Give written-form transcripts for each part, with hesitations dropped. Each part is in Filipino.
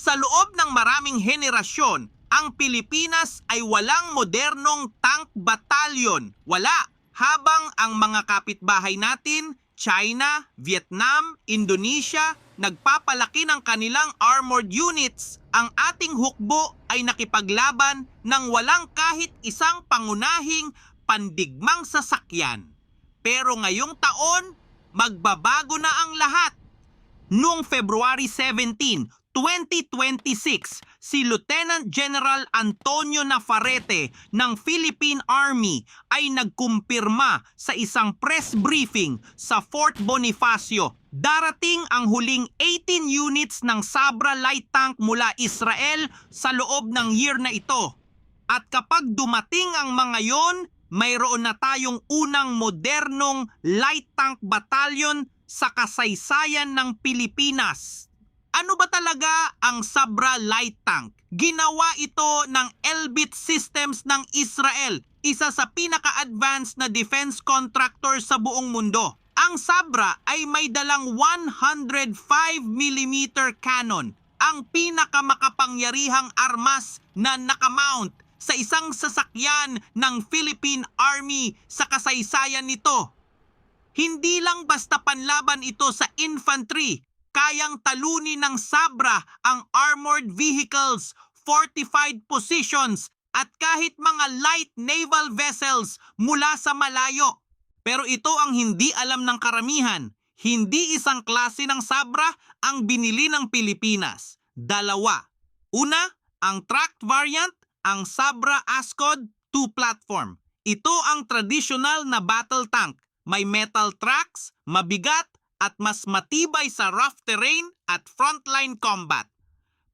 Sa loob ng maraming henerasyon, ang Pilipinas ay walang modernong tank batalyon. Wala. Habang ang mga kapitbahay natin, China, Vietnam, Indonesia, nagpapalaki ng kanilang armored units, ang ating hukbo ay nakipaglaban ng walang kahit isang pangunahing pandigmang sasakyan. Pero ngayong taon, magbabago na ang lahat. Noong February 17, 2026, si Lieutenant General Antonio Navarrete ng Philippine Army ay nagkumpirma sa isang press briefing sa Fort Bonifacio. Darating ang huling 18 units ng Sabra light tank mula Israel sa loob ng year na ito. At kapag dumating ang mga yon, mayroon na tayong unang modernong light tank battalion sa kasaysayan ng Pilipinas. Ano ba talaga ang Sabra light tank? Ginawa ito ng Elbit Systems ng Israel, isa sa pinaka-advanced na defense contractor sa buong mundo. Ang Sabra ay may dalang 105mm cannon, ang pinakamakapangyarihang armas na nakamount sa isang sasakyan ng Philippine Army sa kasaysayan nito. Hindi lang basta panlaban ito sa infantry, kayang talunin ng Sabra ang armored vehicles, fortified positions, at kahit mga light naval vessels mula sa malayo. Pero ito ang hindi alam ng karamihan. Hindi isang klase ng Sabra ang binili ng Pilipinas. Dalawa. Una, ang tracked variant, ang Sabra Ascod 2 platform. Ito ang traditional na battle tank. May metal tracks, mabigat, at mas matibay sa rough terrain at frontline combat.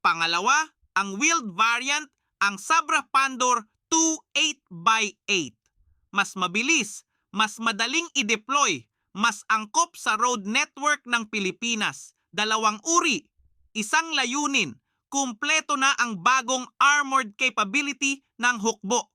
Pangalawa, ang wheeled variant, ang Sabra Pandor 2 8x8. Mas mabilis, mas madaling i-deploy, mas angkop sa road network ng Pilipinas. Dalawang uri, isang layunin, kumpleto na ang bagong armored capability ng hukbo.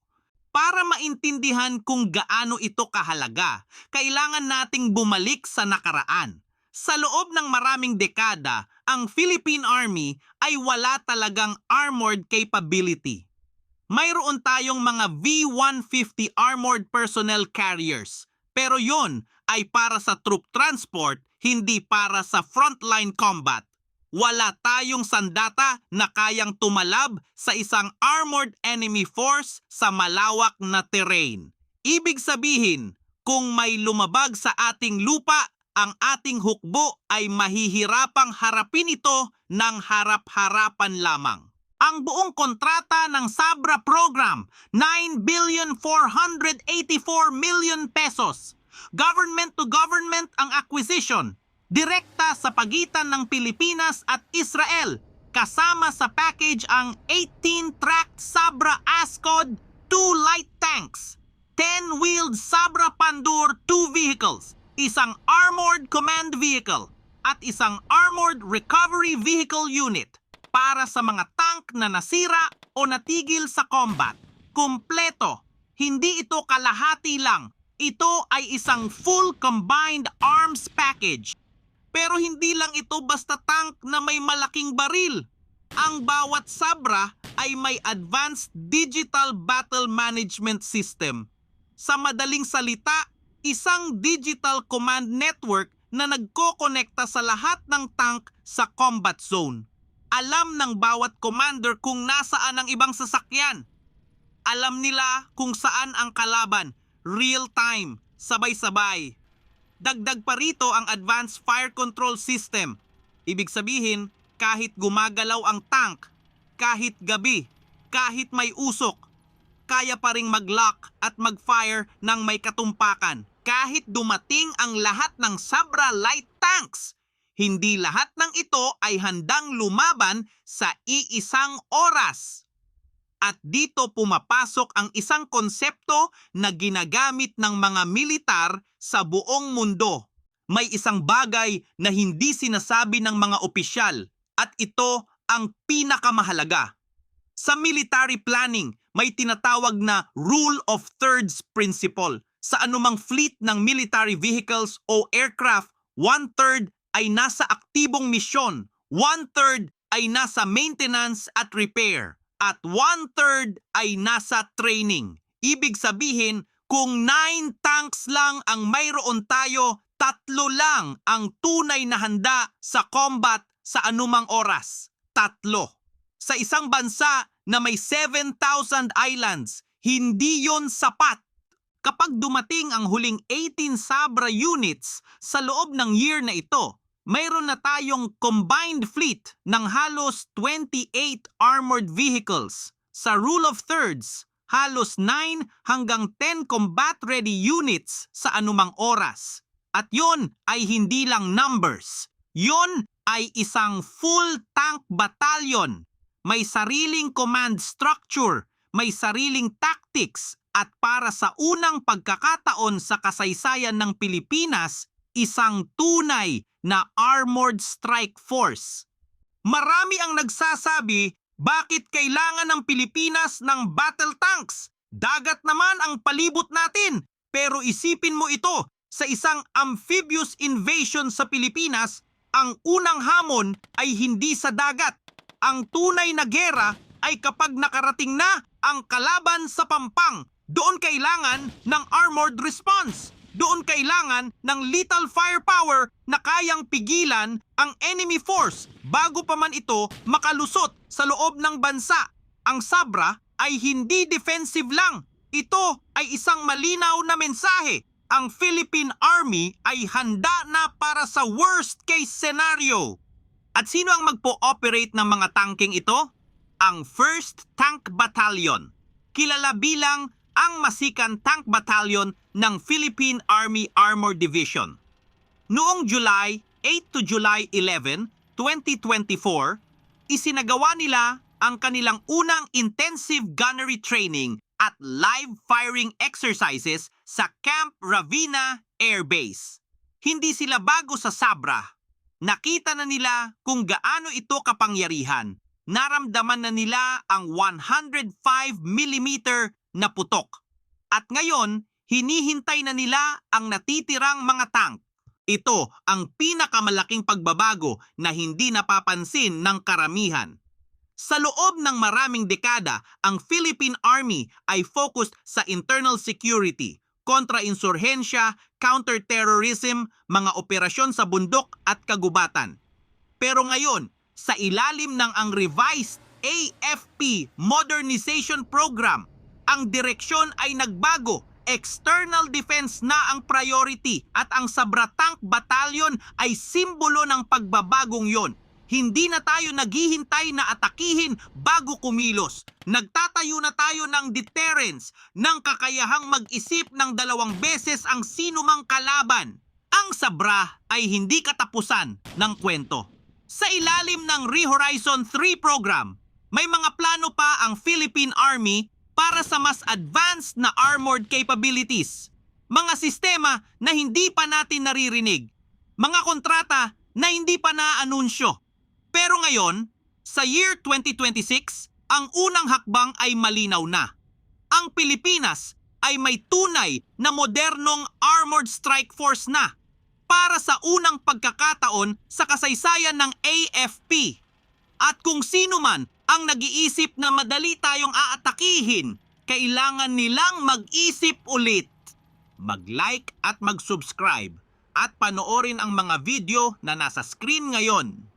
Para maintindihan kung gaano ito kahalaga, kailangan nating bumalik sa nakaraan. Sa loob ng maraming dekada, ang Philippine Army ay wala talagang armored capability. Mayroon tayong mga V-150 armored personnel carriers, pero yon ay para sa troop transport, hindi para sa frontline combat. Wala tayong sandata na kayang tumalab sa isang armored enemy force sa malawak na terrain. Ibig sabihin, kung may lumabag sa ating lupa, ang ating hukbo ay mahihirapang harapin ito ng harap-harapan lamang. Ang buong kontrata ng Sabra program, 9,484,000,000 pesos. Government to government ang acquisition. Direkta sa pagitan ng Pilipinas at Israel, kasama sa package ang 18-tracked Sabra Ascod 2 light tanks, 10-wheeled Sabra Pandur 2 vehicles, isang armored command vehicle, at isang armored recovery vehicle unit para sa mga tank na nasira o natigil sa combat. Kumpleto, hindi ito kalahati lang, ito ay isang full combined arms package. Pero hindi lang ito basta tank na may malaking baril. Ang bawat Sabra ay may advanced digital battle management system. Sa madaling salita, isang digital command network na nagkokonekta sa lahat ng tank sa combat zone. Alam ng bawat commander kung nasaan ang ibang sasakyan. Alam nila kung saan ang kalaban, real time, sabay-sabay. Dagdag pa rito ang advanced fire control system. Ibig sabihin, kahit gumagalaw ang tank, kahit gabi, kahit may usok, kaya pa ring mag-lock at mag-fire ng may katumpakan. Kahit dumating ang lahat ng Sabra light tanks, hindi lahat ng ito ay handang lumaban sa iisang oras. At dito pumapasok ang isang konsepto na ginagamit ng mga militar sa buong mundo. May isang bagay na hindi sinasabi ng mga opisyal at ito ang pinakamahalaga. Sa military planning, may tinatawag na Rule of Thirds Principle. Sa anumang fleet ng military vehicles o aircraft, 1/3 ay nasa aktibong misyon, 1/3 ay nasa maintenance at repair at 1/3 ay nasa training. Ibig sabihin, kung 9 tanks lang ang mayroon tayo, 3 lang ang tunay na handa sa combat sa anumang oras. 3. Sa isang bansa na may 7,000 islands, hindi yon sapat. Kapag dumating ang huling 18 Sabra units sa loob ng year na ito, mayroon na tayong combined fleet ng halos 28 armored vehicles. Sa rule of thirds, halos 9 hanggang 10 combat-ready units sa anumang oras. At yon ay hindi lang numbers. Yon ay isang full tank battalion. May sariling command structure, may sariling tactics, at para sa unang pagkakataon sa kasaysayan ng Pilipinas, isang tunay na armored strike force. Marami ang nagsasabi, bakit kailangan ng Pilipinas ng battle tanks? Dagat naman ang palibot natin. Pero isipin mo ito, sa isang amphibious invasion sa Pilipinas, ang unang hamon ay hindi sa dagat. Ang tunay na gera ay kapag nakarating na ang kalaban sa pampang. Doon kailangan ng armored response. Doon kailangan ng lethal firepower na kayang pigilan ang enemy force bago pa man ito makalusot sa loob ng bansa. Ang Sabra ay hindi defensive lang. Ito ay isang malinaw na mensahe. Ang Philippine Army ay handa na para sa worst case scenario. At sino ang magpo-operate ng mga tanking ito? Ang 1st Tank Battalion. Kilala bilang ang Masikan Tank Battalion ng Philippine Army Armored Division. Noong July 8 to July 11, 2024, isinagawa nila ang kanilang unang intensive gunnery training at live firing exercises sa Camp Ravina Air Base. Hindi sila bago sa Sabra. Nakita na nila kung gaano ito kapangyarihan. Naramdaman na nila ang 105mm na putok. At ngayon, hinihintay na nila ang natitirang mga tank. Ito ang pinakamalaking pagbabago na hindi napapansin ng karamihan. Sa loob ng maraming dekada, ang Philippine Army ay focused sa internal security, kontra-insurhensya, counter-terrorism, mga operasyon sa bundok at kagubatan. Pero ngayon, sa ilalim ng ang revised AFP Modernization Program, ang direksyon ay nagbago. External defense na ang priority at ang Sabra Tank Battalion ay simbolo ng pagbabagong yon. Hindi na tayo naghihintay na atakihin bago kumilos. Nagtatayo na tayo ng deterrence, ng kakayahang mag-isip ng 2 beses ang sinumang kalaban. Ang Sabra ay hindi katapusan ng kwento. Sa ilalim ng ReHorizon 3 program, may mga plano pa ang Philippine Army para sa mas advanced na armored capabilities. Mga sistema na hindi pa natin naririnig. Mga kontrata na hindi pa naaanunsyo. Pero ngayon, sa year 2026, ang unang hakbang ay malinaw na. Ang Pilipinas ay may tunay na modernong armored strike force na para sa unang pagkakataon sa kasaysayan ng AFP. At kung sino man ang nag-iisip na madali tayong aatakihin, kailangan nilang mag-isip ulit. Mag-like at mag-subscribe at panoorin ang mga video na nasa screen ngayon.